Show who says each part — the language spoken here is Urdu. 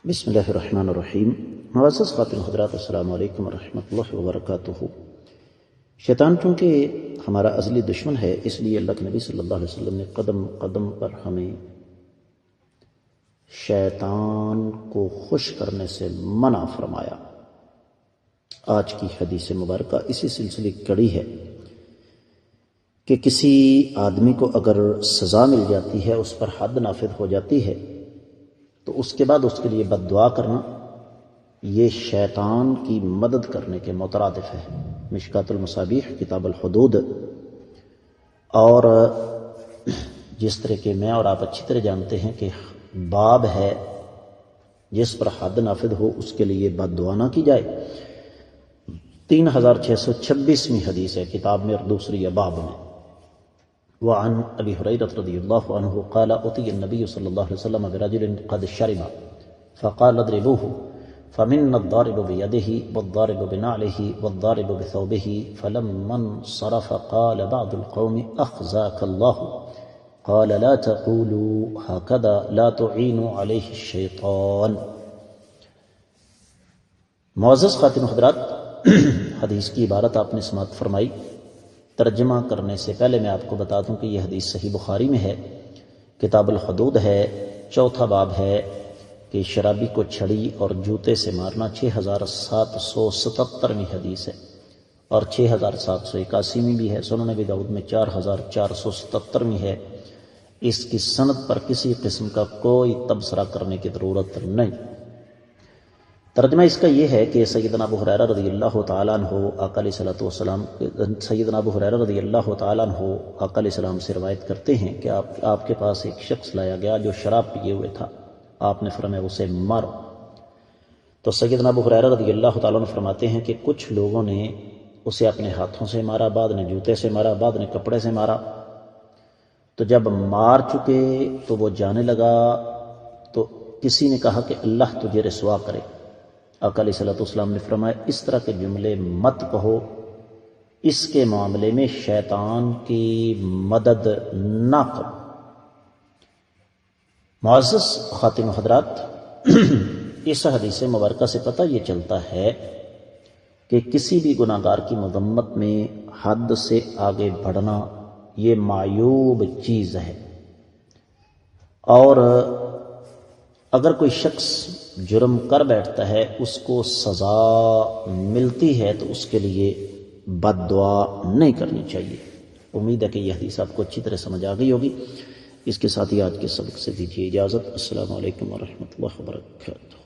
Speaker 1: بسم اللہ الرحمن الرحیم۔ معزز خواتین حضرات، السلام علیکم ورحمۃ اللہ وبرکاتہ۔ شیطان چونکہ ہمارا ازلی دشمن ہے، اس لیے اللہ کے نبی صلی اللہ علیہ وسلم نے قدم قدم پر ہمیں شیطان کو خوش کرنے سے منع فرمایا۔ آج کی حدیث مبارکہ اسی سلسلے کی کڑی ہے کہ کسی آدمی کو اگر سزا مل جاتی ہے، اس پر حد نافذ ہو جاتی ہے، تو اس کے بعد اس کے لیے بد دعا کرنا یہ شیطان کی مدد کرنے کے مترادف ہے۔ مشکات المصابیح کتاب الحدود، اور جس طرح کہ میں اور آپ اچھی طرح جانتے ہیں کہ باب ہے جس پر حد نافذ ہو اس کے لیے بد دعا نہ کی جائے۔ 3626ویں حدیث ہے کتاب میں اور دوسری باب میں۔ وعن ابی ہریرہ رضی اللہ عنہ قال اتی النبی صلی اللہ علیہ وسلم برجل قد شرب فقال اضربوه فمنا الضارب بيده والضارب بنعله والضارب بثوبه فلما انصرف قال بعض القوم اخزاك الله قال لا تقولوا هكذا لا تعينوا عليه الشيطان۔ معزز خواتین حضرات، حدیث کی عبارت آپ نے سماعت فرمائی۔ ترجمہ کرنے سے پہلے میں آپ کو بتا دوں کہ یہ حدیث صحیح بخاری میں ہے، کتاب الحدود ہے، چوتھا باب ہے کہ شرابی کو چھڑی اور جوتے سے مارنا۔ 6777ویں حدیث ہے اور 6781 بھی ہے۔ سنن ابی داؤد میں 4477ویں ہے۔ اس کی سند پر کسی قسم کا کوئی تبصرہ کرنے کی ضرورت نہیں۔ ترجمہ اس کا یہ ہے کہ سیدنا ابو ہریرہ رضی اللہ تعالیٰ عنہ آقا علیہ الصلوۃ والسلام سیدنا ابو ہریرہ رضی اللہ تعالیٰ عنہ آقا علیہ السلام سے روایت کرتے ہیں کہ آپ کے پاس ایک شخص لایا گیا جو شراب پیے ہوئے تھا۔ آپ نے فرمایا اسے مارو۔ تو سیدنا ابو ہریرہ رضی اللہ تعالیٰ عنہ فرماتے ہیں کہ کچھ لوگوں نے اسے اپنے ہاتھوں سے مارا، بعد نے جوتے سے مارا، بعد نے کپڑے سے مارا۔ تو جب مار چکے تو وہ جانے لگا تو کسی نے کہا کہ اللہ تجھے رسوا کرے۔ آقا علیہ الصلوۃ والسلام نے فرمایا اس طرح کے جملے مت کہو، اس کے معاملے میں شیطان کی مدد نہ کرو۔ معزز خواتین و حضرات، اس حدیث مبارکہ سے پتہ یہ چلتا ہے کہ کسی بھی گناہ گار کی مذمت میں حد سے آگے بڑھنا یہ معیوب چیز ہے، اور اگر کوئی شخص جرم کر بیٹھتا ہے اس کو سزا ملتی ہے تو اس کے لیے بد دعا نہیں کرنی چاہیے۔ امید ہے کہ یہ حدیث آپ کو اچھی طرح سمجھ آ گئی ہوگی۔ اس کے ساتھ ہی آج کے سبق سے دیجیے اجازت۔ السلام علیکم ورحمۃ اللہ وبرکاتہ۔